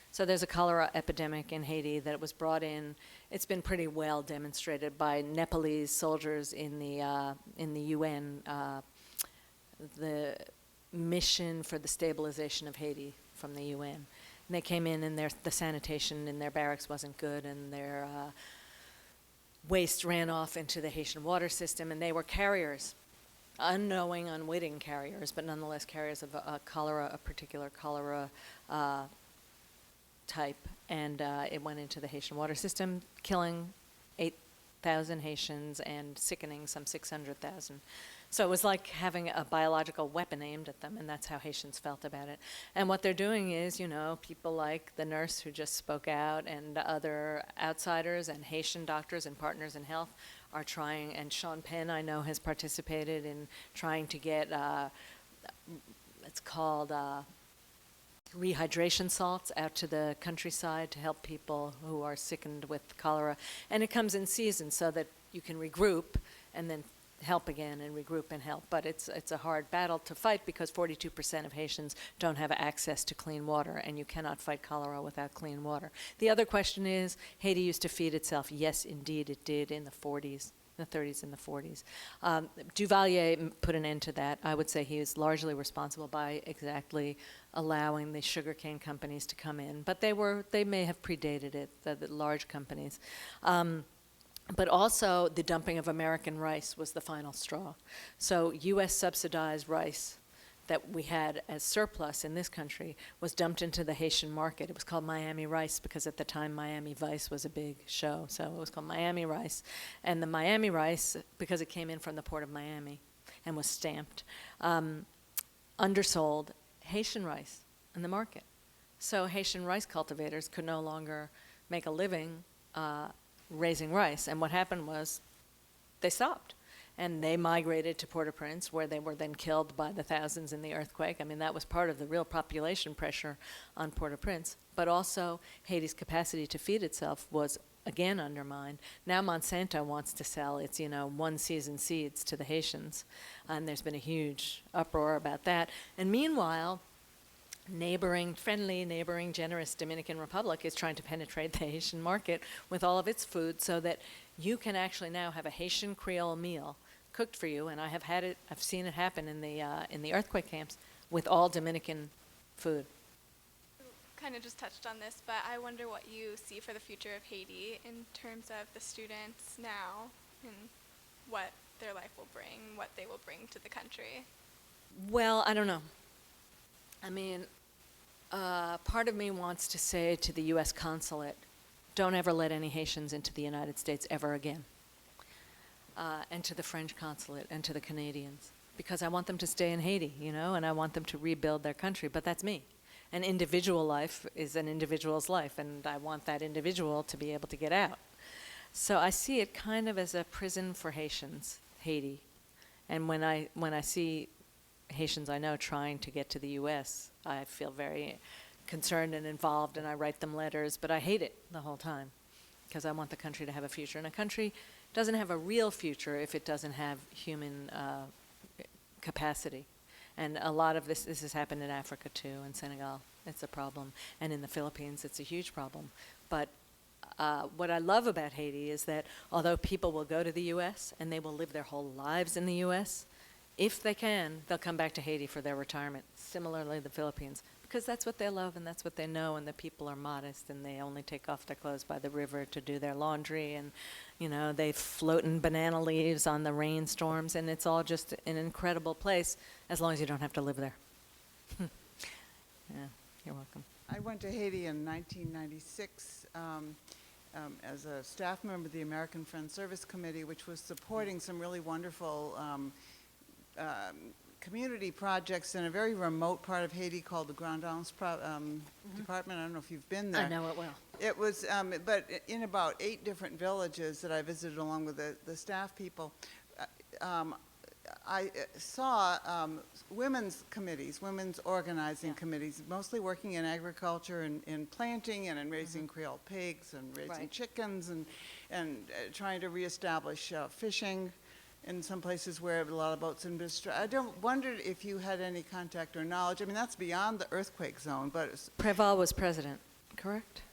So there's a cholera epidemic in Haiti that was brought in. It's been pretty well demonstrated by Nepalese soldiers in the UN, the mission for the stabilization of Haiti from the UN. And they came in and the sanitation in their barracks wasn't good, and their waste ran off into the Haitian water system, and they were carriers, unknowing, unwitting carriers, but nonetheless carriers of a particular cholera type, and it went into the Haitian water system, killing 8,000 Haitians and sickening some 600,000. So it was like having a biological weapon aimed at them, and that's how Haitians felt about it. And what they're doing is, you know, people like the nurse who just spoke out and other outsiders and Haitian doctors and Partners in Health are trying, and Sean Penn, I know, has participated in trying to get, it's called rehydration salts out to the countryside to help people who are sickened with cholera. And it comes in season so that you can regroup and then help again and regroup and help. But it's a hard battle to fight because 42% of Haitians don't have access to clean water, and you cannot fight cholera without clean water. The other question is, Haiti used to feed itself. Yes, indeed, it did in the 40s. The 30s and the 40s. Duvalier put an end to that. I would say he is largely responsible by exactly allowing the sugarcane companies to come in, but they may have predated it, the large companies. But also the dumping of American rice was the final straw. So U.S. subsidized rice that we had as surplus in this country was dumped into the Haitian market. It was called Miami Rice because at the time Miami Vice was a big show, so it was called Miami Rice. And the Miami Rice, because it came in from the port of Miami and was stamped, undersold Haitian rice in the market. So Haitian rice cultivators could no longer make a living raising rice. And what happened was they stopped. And they migrated to Port-au-Prince, where they were then killed by the thousands in the earthquake. I mean, that was part of the real population pressure on Port-au-Prince. But also, Haiti's capacity to feed itself was again undermined. Now Monsanto wants to sell its, one-season seeds to the Haitians. And there's been a huge uproar about that. And meanwhile, friendly, neighboring, generous Dominican Republic is trying to penetrate the Haitian market with all of its food so that you can actually now have a Haitian Creole meal cooked for you, and I've seen it happen in the earthquake camps with all Dominican food. Kind of just touched on this, but I wonder what you see for the future of Haiti in terms of the students now and what their life will bring, what they will bring to the country. Well, I don't know. I mean, part of me wants to say to the U.S. consulate, don't ever let any Haitians into the United States ever again. And to the French consulate and to the Canadians, because I want them to stay in Haiti, and I want them to rebuild their country, but that's me. An individual life is an individual's life, and I want that individual to be able to get out. So I see it kind of as a prison for Haitians, Haiti. And when I see Haitians I know trying to get to the U.S., I feel very concerned and involved, and I write them letters, but I hate it the whole time because I want the country to have a future. And a country doesn't have a real future if it doesn't have human capacity. And a lot of this has happened in Africa too, in Senegal. It's a problem. And in the Philippines, it's a huge problem. But what I love about Haiti is that although people will go to the U.S. and they will live their whole lives in the U.S., if they can, they'll come back to Haiti for their retirement. Similarly, the Philippines, because that's what they love and that's what they know, and the people are modest and they only take off their clothes by the river to do their laundry, and they float in banana leaves on the rainstorms, and it's all just an incredible place as long as you don't have to live there. Yeah, you're welcome. I went to Haiti in 1996 as a staff member of the American Friends Service Committee, which was supporting some really wonderful community projects in a very remote part of Haiti called the Grand Anse Department. I don't know if you've been there. I know it well. It was, but in about 8 different villages that I visited along with the staff people, I saw women's committees, women's organizing committees, mostly working in agriculture and in planting and in raising Creole pigs and raising chickens and trying to reestablish fishing in some places where a lot of boats in distress. I wondered if you had any contact or knowledge. I mean, that's beyond the earthquake zone, but Préval was president, correct?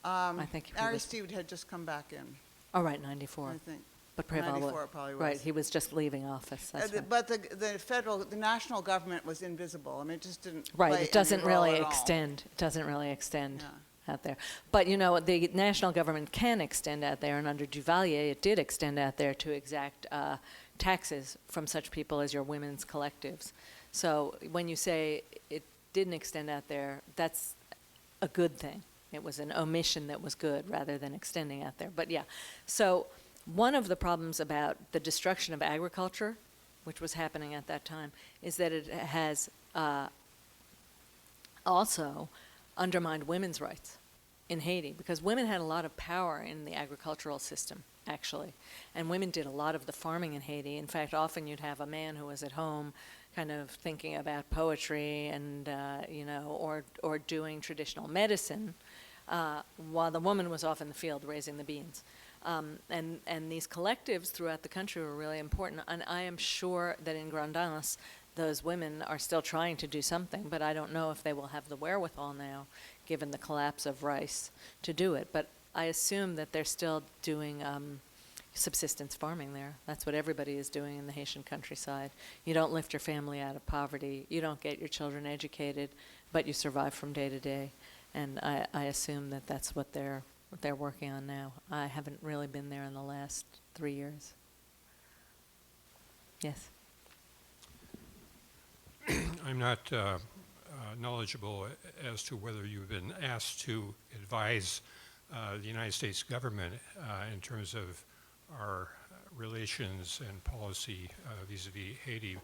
I think he was. Aristide had just come back in, Oh, right, 94. I think. But Préval 94 probably was. Right, he was just leaving office. That's right. But the national government was invisible. I mean, it just didn't Right, play it doesn't any role really at all. extend. It doesn't really extend Yeah. out there. But the national government can extend out there, and under Duvalier, it did extend out there to exact taxes from such people as your women's collectives. So when you say it didn't extend out there, that's a good thing. It was an omission that was good rather than extending out there. But yeah, so one of the problems about the destruction of agriculture, which was happening at that time, is that it has also undermined women's rights in Haiti, because women had a lot of power in the agricultural system, actually. And women did a lot of the farming in Haiti. In fact, often you'd have a man who was at home kind of thinking about poetry and, or doing traditional medicine, while the woman was off in the field raising the beans. And these collectives throughout the country were really important. And I am sure that in Grand Anse, those women are still trying to do something, but I don't know if they will have the wherewithal now, given the collapse of rice, to do it. But I assume that they're still doing subsistence farming there. That's what everybody is doing in the Haitian countryside. You don't lift your family out of poverty. You don't get your children educated, but you survive from day to day. And I assume that that's what they're working on now. I haven't really been there in the last 3 years. Yes. I'm not knowledgeable as to whether you've been asked to advise the United States government in terms of our relations and policy vis-a-vis Haiti.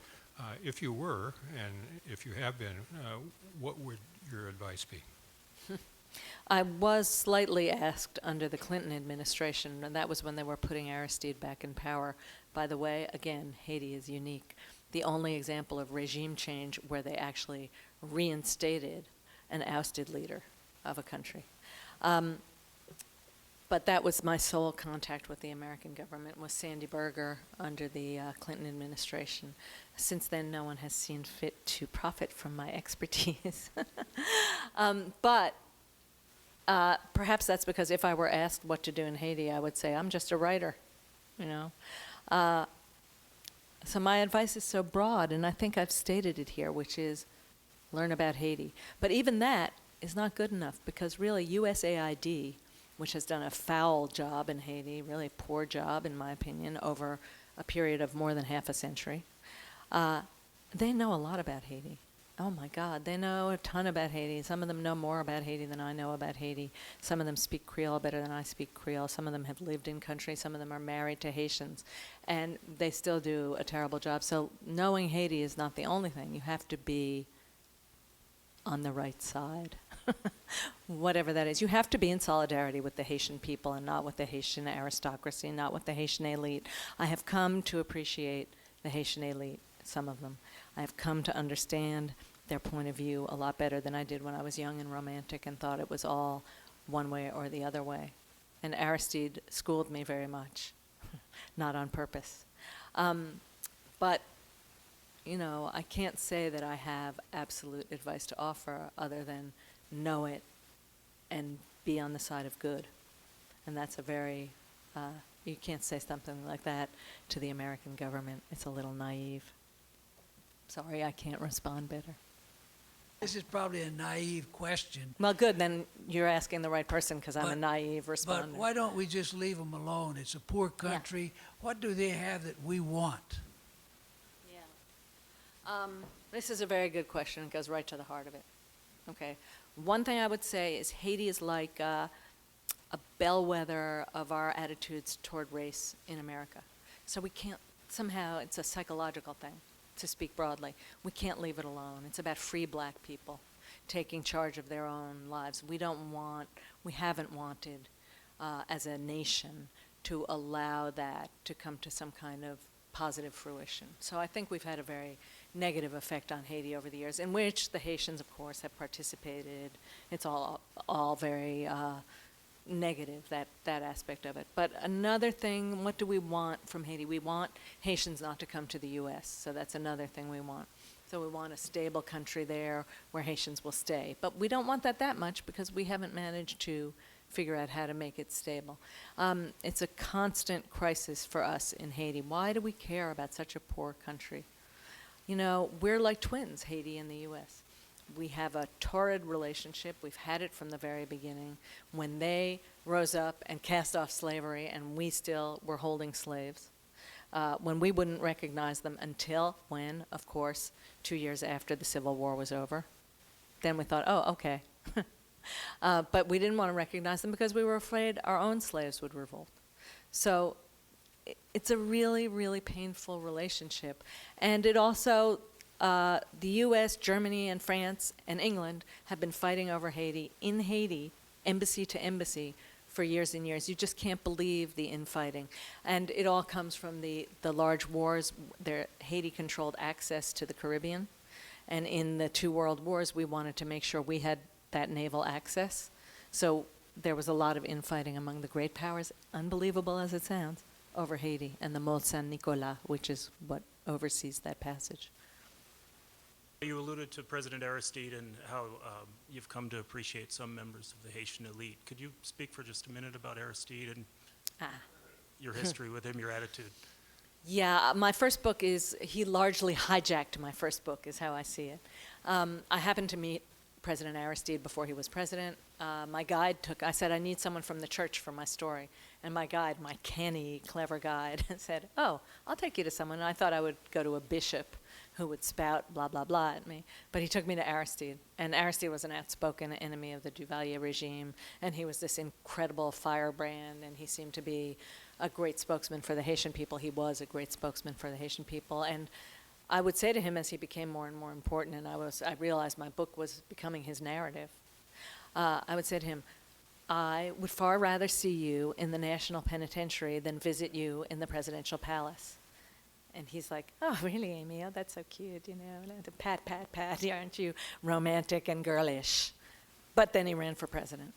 If you were, and if you have been, what would your advice be? I was slightly asked under the Clinton administration, and that was when they were putting Aristide back in power. By the way, again, Haiti is unique. The only example of regime change where they actually reinstated an ousted leader of a country. But that was my sole contact with the American government, was Sandy Berger under the Clinton administration. Since then, no one has seen fit to profit from my expertise. But perhaps that's because if I were asked what to do in Haiti, I would say, I'm just a writer, you know. So my advice is so broad, and I think I've stated it here, which is learn about Haiti. But even that is not good enough, because really USAID, which has done a foul job in Haiti, really poor job in my opinion, over a period of more than half a century, they know a lot about Haiti. Oh my God, they know a ton about Haiti. Some of them know more about Haiti than I know about Haiti. Some of them speak Creole better than I speak Creole. Some of them have lived in country. Some of them are married to Haitians. And they still do a terrible job. So knowing Haiti is not the only thing. You have to be on the right side, whatever that is. You have to be in solidarity with the Haitian people and not with the Haitian aristocracy, not with the Haitian elite. I have come to appreciate the Haitian elite, some of them. I have come to understand their point of view a lot better than I did when I was young and romantic and thought it was all one way or the other way. And Aristide schooled me very much, not on purpose. But, you know, I can't say that I have absolute advice to offer other than know it and be on the side of good. And that's a very, you can't say something like that to the American government. It's a little naive. Sorry, I can't respond better. This is probably a naive question. Well, good, then you're asking the right person, because I'm a But- naive responder. But why don't we just leave them alone? It's a poor country. What do they have that we want? Yeah. This is a very good question. It goes right to the heart of it. Okay. One thing I would say is Haiti is like a bellwether of our attitudes toward race in America. So we can't, somehow it's a psychological thing, to speak broadly. We can't leave it alone. It's about free black people taking charge of their own lives. We haven't wanted as a nation to allow that to come to some kind of positive fruition. So I think we've had a very negative effect on Haiti over the years, in which the Haitians, of course, have participated. It's all very negative, that aspect of it. But another thing, what do we want from Haiti? We want Haitians not to come to the U.S., so that's another thing we want. So we want a stable country there where Haitians will stay. But we don't want that much, because we haven't managed to figure out how to make it stable. It's a constant crisis for us in Haiti. Why do we care about such a poor country? You know, we're like twins, Haiti and the U.S. We have a torrid relationship. We've had it from the very beginning, when they rose up and cast off slavery and we still were holding slaves, when we wouldn't recognize them until when, of course, 2 years after the Civil War was over. Then we thought, oh, okay. But we didn't want to recognize them because we were afraid our own slaves would revolt. So it's a really, really painful relationship. And it also, the U.S., Germany, and France, and England have been fighting over Haiti, in Haiti, embassy to embassy, for years and years. You just can't believe the infighting. And it all comes from the large wars. Haiti controlled access to the Caribbean. And in the 2 world wars, we wanted to make sure we had that naval access. So there was a lot of infighting among the great powers, unbelievable as it sounds, over Haiti and the Mont Saint-Nicolas, which is what oversees that passage. You alluded to President Aristide and how you've come to appreciate some members of the Haitian elite. Could you speak for just a minute about Aristide and your history with him, your attitude? Yeah, my first book he largely hijacked my first book, is how I see it. I happened to meet President Aristide before he was president. My guide I said, I need someone from the church for my story. And my guide, my canny, clever guide, said, oh, I'll take you to someone. And I thought I would go to a bishop who would spout blah, blah, blah at me. But he took me to Aristide, and Aristide was an outspoken enemy of the Duvalier regime, and he was this incredible firebrand, and he seemed to be a great spokesman for the Haitian people. He was a great spokesman for the Haitian people, and I would say to him as he became more and more important, and I realized my book was becoming his narrative, I would say to him, I would far rather see you in the National Penitentiary than visit you in the Presidential Palace. And he's like, oh, really, Amy? Oh, that's so cute, you know. Pat, pat, pat, aren't you romantic and girlish? But then he ran for president.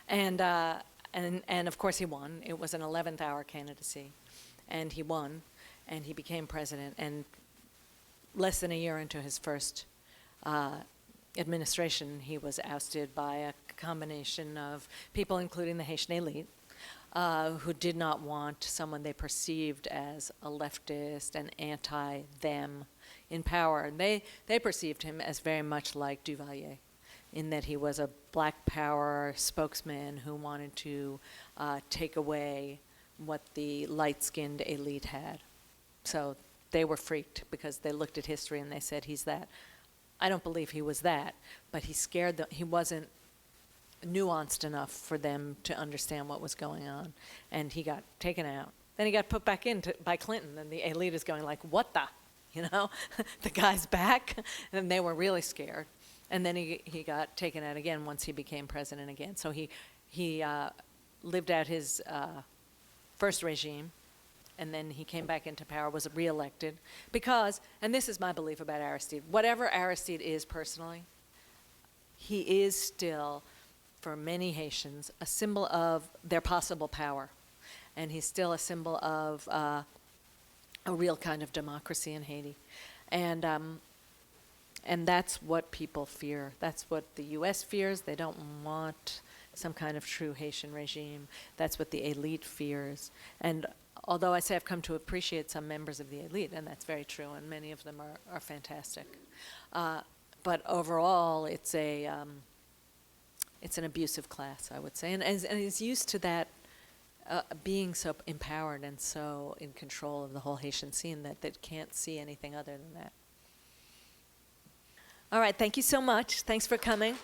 And of course he won. It was an 11th hour candidacy. And he won, and he became president. And less than a year into his first administration, he was ousted by a combination of people, including the Haitian elite, who did not want someone they perceived as a leftist and anti-them in power. And they perceived him as very much like Duvalier, in that he was a black power spokesman who wanted to take away what the light-skinned elite had. So they were freaked because they looked at history and they said, he's that. I don't believe he was that, but he scared them. He wasn't nuanced enough for them to understand what was going on, and he got taken out. Then he got put back in by Clinton, and the elite is going like, what the, you know? The guy's back, and they were really scared. And then he got taken out again once he became president again. So he lived out his first regime, and then he came back into power, was reelected, because, and this is my belief about Aristide, whatever Aristide is personally, he is still, for many Haitians, a symbol of their possible power. And he's still a symbol of a real kind of democracy in Haiti. And that's what people fear. That's what the U.S. fears. They don't want some kind of true Haitian regime. That's what the elite fears. And although I say I've come to appreciate some members of the elite, and that's very true, and many of them are fantastic. But overall, it's an abusive class, I would say, and is used to that being so empowered and so in control of the whole Haitian scene that can't see anything other than that. All right, thank you so much. Thanks for coming.